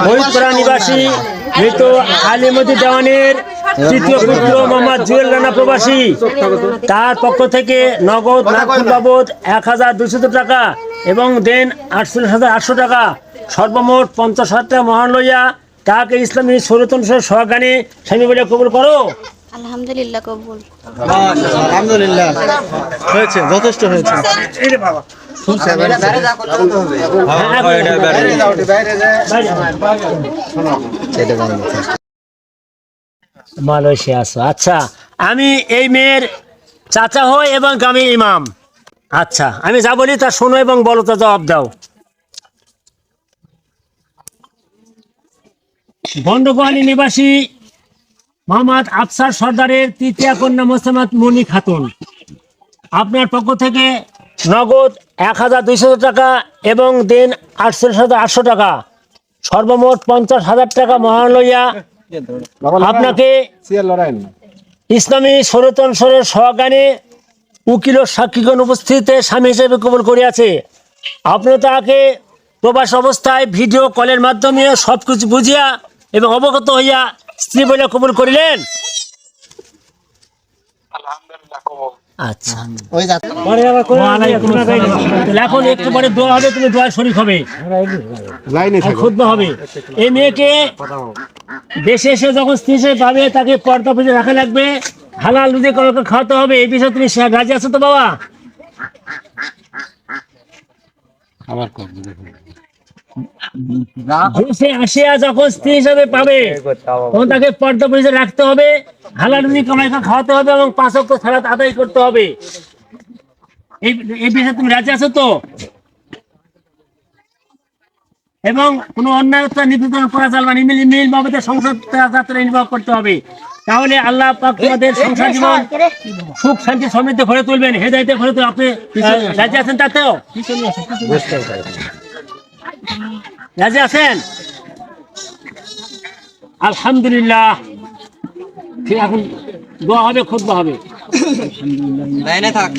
ফরিদপুরা নিবাসী মৃত আলিমুদ্দিন দেওয়ানের তৃতীয় পুত্র মোহাম্মদ জুয়েল রানা প্রবাসী, তার পক্ষ থেকে নগদ নাগপুর বাবদ ১,২০০ টাকা এবং দেন ৪৮,৮০০ টাকা, সর্বমোট ৫০,০০০ টাকা মহান লইয়া তাকে ইসলামী শরীয়ত সহগানে স্বামী বলে কবুল করো। আলহামদুলিল্লাহ কবুল। আলহামদুলিল্লাহ হয়েছে, যথেষ্ট হয়েছে। মালয়েশিয়া আছো? আচ্ছা, আমি এই মেয়ের চাচা হই এবং গ্রামের ইমাম। আচ্ছা, আমি যা বলি তা শোনো এবং বলো, তা জবাব দাও। বন্ডগোহালী নিবাসী মোহাম্মদ আফসার সর্দারের তৃতীয় কন্যা মোসাম্মদ মনি খাতুন, আপনার পক্ষ থেকে নগদ ১,২০০ টাকা এবং দেন ৪৮,৮০০ টাকা, সর্বমোট ৫০,০০০ টাকা মহান লইয়া আপনাকে ইসলামী শরীয়ত সহগানে উকিল ও সাক্ষীগণ উপস্থিতিতে স্বামী হিসেবে কবুল করিয়াছে। আপনি তাকে প্রবাস অবস্থায় ভিডিও কলের মাধ্যমে সবকিছু বুঝিয়া এবং অবগত হইয়া স্ত্রী বলে কবুল করিলেন। আচ্ছা, এখন একটু পরে দোয়া হবে, তুমি দোয়া শরীক হবে, খুতবা হবে। এই মেয়েকে দেশে এসে যখন স্ত্রী হিসেবে পাবে, তাকে পর্দা পুজো রাখা লাগবে, হালাল রুজি কাউকে খাওয়াতে হবে। এই বিষয়ে তুমি রাজি আছো তো বাবা? দেশে আসিয়া যখন স্ত্রী হিসাবে পাবে, তখন তাকে পর্দা পুজো রাখতে হবে, হালাল রুজি কামাই খাওয়াতে হবে এবং ৫ ওয়াক্ত সালাত আদায় করতে হবে। এই বিষয়ে তুমি রাজি আছো তো? এবং কোনো অন্যায়তা নিবেদন করা যাবে না, মিল বাবদের সংসার যাত্রা নির্বাহ করতে হবে। তাহলে আল্লাহ পাক তোমাদের সংসার জীবন সুখ শান্তি সমৃদ্ধ করে তুলবেন, হেদায়েতে করে তুলবেন। আপনি রাজি আছেন তাতেও? রাজি আছেন? আলহামদুলিল্লাহ। ঠিক, এখন দোয়া হবে, খুতবা হবে। লাইনে থাক।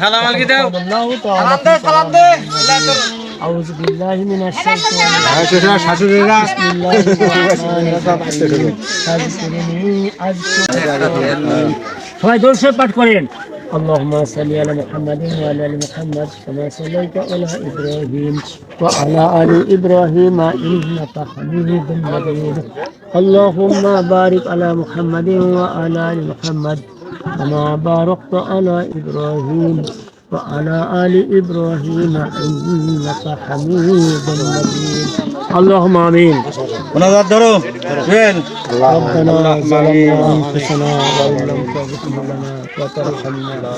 সালাম আলাইকুম দাও। সালাম দে। আউযু বিল্লাহি মিনাশ শাইতানির রাজিম। সবাই দরুদ পাঠ করেন। اللهم صل على محمد وعلى ال محمد كما صليت على ابراهيم وعلى ال ابراهيم انك حميد مجيد. اللهم بارك على محمد وعلى ال محمد كما باركت على ابراهيم وعلى ال ابراهيم انك حميد مجيد. اللهم امين. ونظر درو ربنا ظلمنا انفسنا وان لم تغفر لنا وترحمنا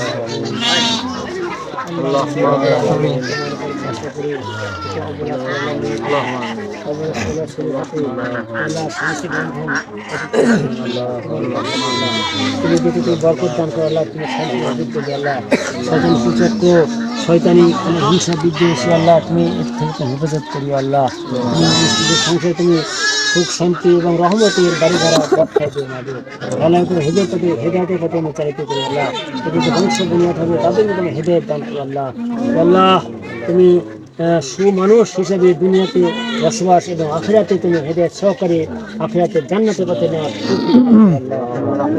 শয়তানি হিংসা বিদ্বেষী আল্লাহ, তুমি এর থেকে হেফাজত করি আল্লাহ। সংসারে তুমি সুখ শান্তি এবং রহমতের বাড়ি ঘরা বর্ষায় দিয়ে না দিও আল্লাহ। করে হেদায়েতের পথে আমি চালিত করি আল্লাহ। এদের বংশ বুনিয়াদ হবে, তাদেরকে তুমি হেদায়েত দান করো আল্লাহ। আল্লাহ, তুমি সুমানুষ হিসাবে দুনিয়াতে বসবাস এবং আখিরাতে তুমি হেদায়েত সহকারে আখিরাতে জান্নাতের পথে নেওয়ার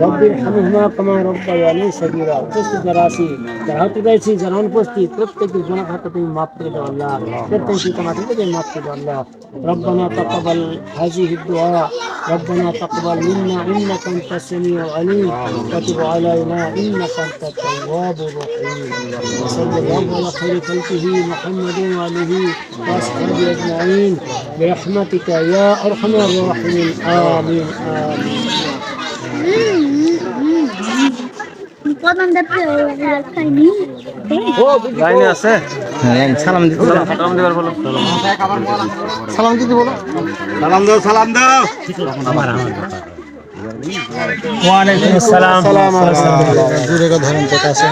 রব্বির হামহুমা কামা রাব্বায়ানি সগীরা। উপস্থিত যারা আছি, যারা হতে চাইছি, যারা অনুপস্থিত, প্রত্যেকের গুনাহ খাতা তুমি মাফ করে দাও আল্লাহ। প্রত্যেককে তোমার থেকে মাফ করে দাও আল্লাহ। রব্বানা তাকাব্বাল হাযিহি দুআ ربنا تقبل منا إنك أنت السميع العليم وتب علينا إنك أنت التواب الرحيم. وصلى الله على خير خلقه محمد وآله وأصحابه أجمعين برحمتك يا أرحم الراحمين. آمين آمين. লাইনে আছে। সালাম দিতে বলো। সালাম দিতে বলো। সালাম দাও, সালাম দাও। ওয়ালাইকুম আসসালাম। জোরে ধরেন তো কাছে।